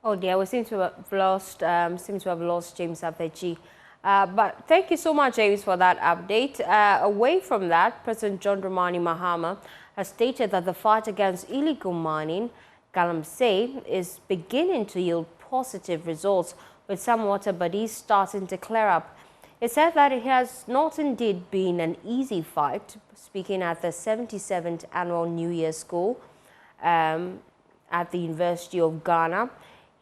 Oh dear, we seem to have lost James Apechi. But thank you so much, James, for that update. Away from that, President John Dramani Mahama has stated that the fight against illegal mining, Galamsey, is beginning to yield positive results, with some water bodies starting to clear up. He said that it has not indeed been an easy fight. Speaking at the 77th Annual New Year School at the University of Ghana,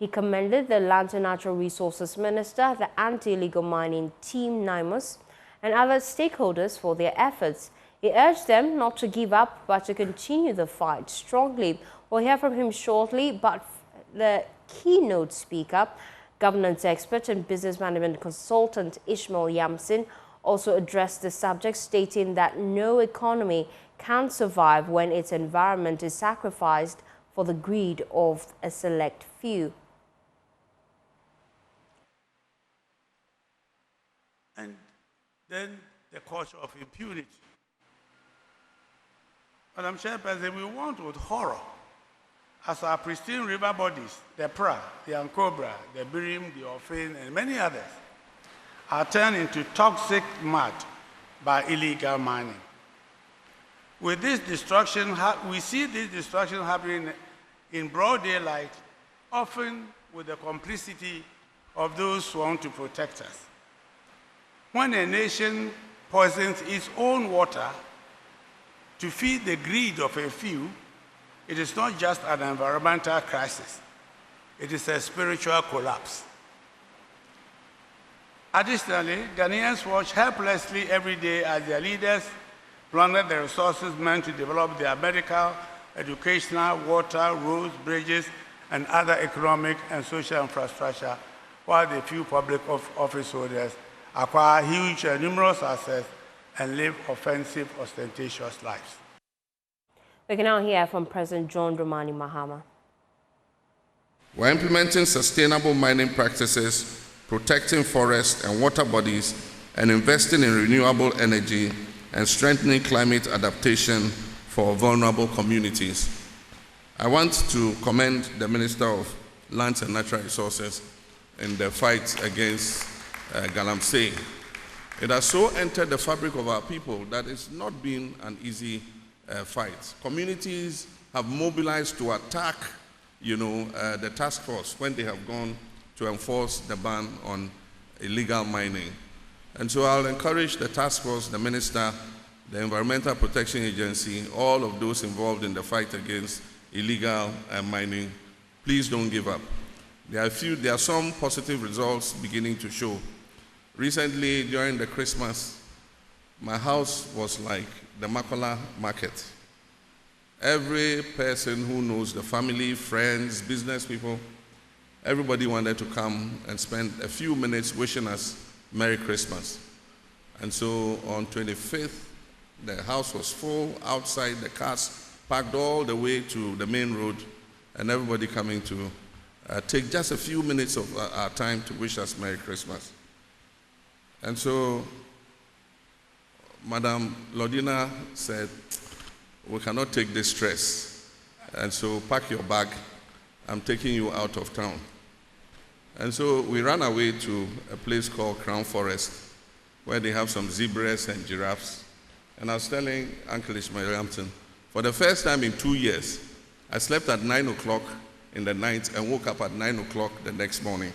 he commended the Land and Natural Resources Minister, the Anti-Illegal Mining Team NIMOS, and other stakeholders for their efforts. He urged them not to give up, but to continue the fight strongly. We'll hear from him shortly, but the keynote speaker, governance expert and business management consultant Ishmael Yamson, also addressed the subject, stating that no economy can survive when its environment is sacrificed for the greed of a select few. And then the culture of impunity. Madam Chairperson, we want with horror as our pristine river bodies, the Pra, the Ankobra, the Birim, the Ofin, and many others, are turned into toxic mud by illegal mining. With this destruction, we see this destruction happening in broad daylight, often with the complicity of those who want to protect us. When a nation poisons its own water to feed the greed of a few, it is not just an environmental crisis, it is a spiritual collapse. Additionally, Ghanaians watch helplessly every day as their leaders plunder the resources meant to develop their medical, educational, water, roads, bridges, and other economic and social infrastructure, while the few public office holders acquire huge and numerous assets and live offensive, ostentatious lives. We can now hear from President John Dramani Mahama. We're implementing sustainable mining practices, protecting forests and water bodies, and investing in renewable energy and strengthening climate adaptation for vulnerable communities. I want to commend the Minister of Lands and Natural Resources in the fight against Galamsey. It has so entered the fabric of our people that it's not been an easy fight. Communities have mobilized to attack, the task force when they have gone to enforce the ban on illegal mining. And so I'll encourage the task force, the minister, the Environmental Protection Agency, all of those involved in the fight against illegal mining, please don't give up. There are some positive results beginning to show. Recently, during the Christmas, my house was like the Makola market. Every person who knows the family, friends, business people, everybody wanted to come and spend a few minutes wishing us Merry Christmas. And so on 25th, the house was full outside, the cars parked all the way to the main road, and everybody coming to take just a few minutes of our time to wish us Merry Christmas. And so Madam Lodina said, we cannot take this stress, and so pack your bag, I'm taking you out of town. And so we ran away to a place called Crown Forest, where they have some zebras and giraffes. And I was telling Uncle Ishmael Yamson, for the first time in 2 years, I slept at 9 o'clock in the night and woke up at 9 o'clock the next morning.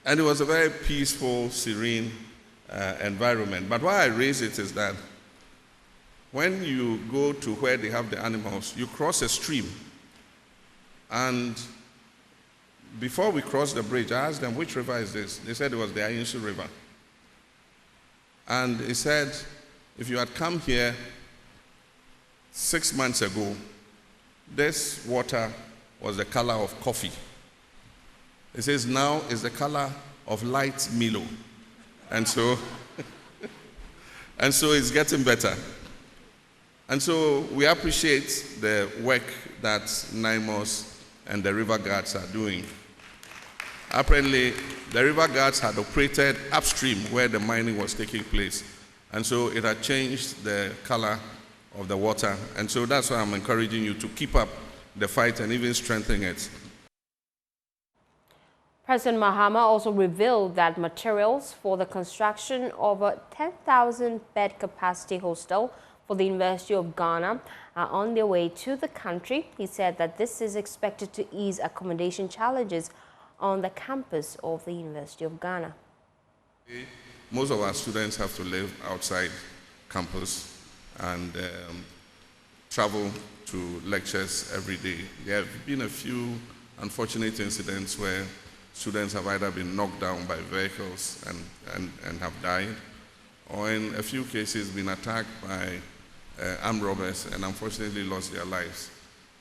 And it was a very peaceful, serene environment. But why I raise it is that when you go to where they have the animals, you cross a stream. And before we crossed the bridge, I asked them, which river is this? They said it was the Ayinsu River. And he said, if you had come here 6 months ago, this water was the color of coffee. He says now it's the color of light Milo. And so, it's getting better. And so we appreciate the work that NIMOS and the river guards are doing. Apparently, the river guards had operated upstream where the mining was taking place. And so it had changed the color of the water. And so that's why I'm encouraging you to keep up the fight and even strengthen it. President Mahama also revealed that materials for the construction of a 10,000 bed capacity hostel for the University of Ghana are on their way to the country. He said that this is expected to ease accommodation challenges on the campus of the University of Ghana. Most of our students have to live outside campus and travel to lectures every day. There have been a few unfortunate incidents where students have either been knocked down by vehicles and have died, or in a few cases been attacked by armed robbers and unfortunately lost their lives.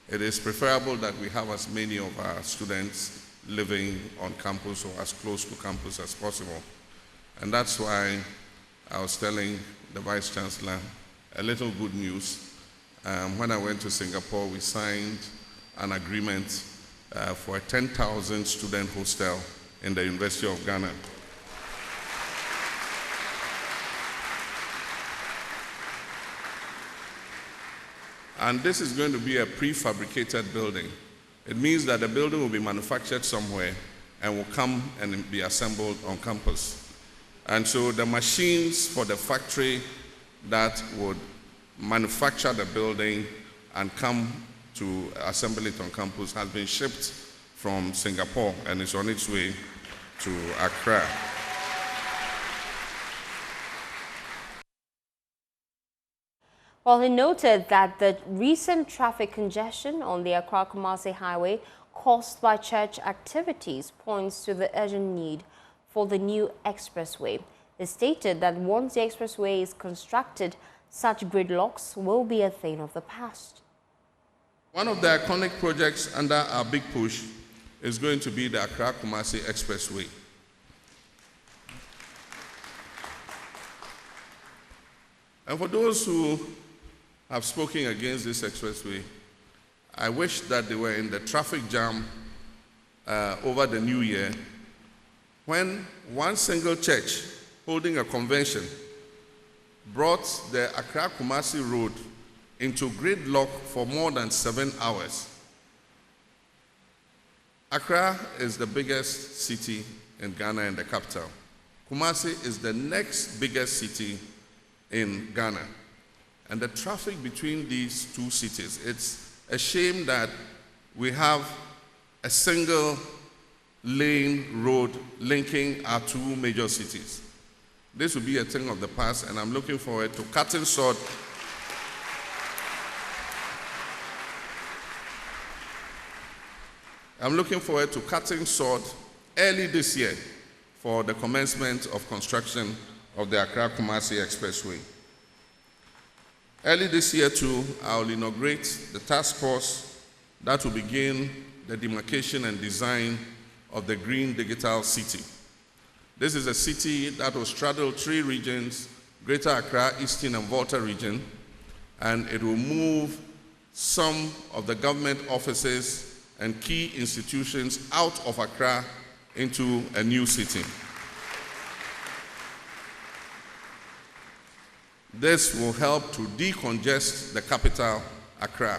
It is preferable that we have as many of our students living on campus or as close to campus as possible. And that's why I was telling the Vice Chancellor a little good news. When I went to Singapore, we signed an agreement for a 10,000 student hostel in the University of Ghana. And this is going to be a prefabricated building. It means that the building will be manufactured somewhere and will come and be assembled on campus. And so the machines for the factory that would manufacture the building and come to assemble it on campus has been shipped from Singapore and is on its way to Accra. Well, he noted that the recent traffic congestion on the Accra-Kumasi highway caused by church activities points to the urgent need for the new expressway. He stated that once the expressway is constructed, such gridlocks will be a thing of the past. One of the iconic projects under our big push is going to be the Accra-Kumasi Expressway. And for those who have spoken against this expressway, I wish that they were in the traffic jam over the New Year when one single church holding a convention brought the Accra-Kumasi road into gridlock for more than 7 hours. Accra is the biggest city in Ghana and the capital. Kumasi is the next biggest city in Ghana. And the traffic between these two cities, it's a shame that we have a single lane road linking our two major cities. This will be a thing of the past, and I'm looking forward to cutting short early this year for the commencement of construction of the Accra-Kumasi Expressway. Early this year too, I'll inaugurate the task force that will begin the demarcation and design of the Green Digital City. This is a city that will straddle 3 regions, Greater Accra, Eastern and Volta region, and it will move some of the government offices and key institutions out of Accra into a new city. This will help to decongest the capital, Accra.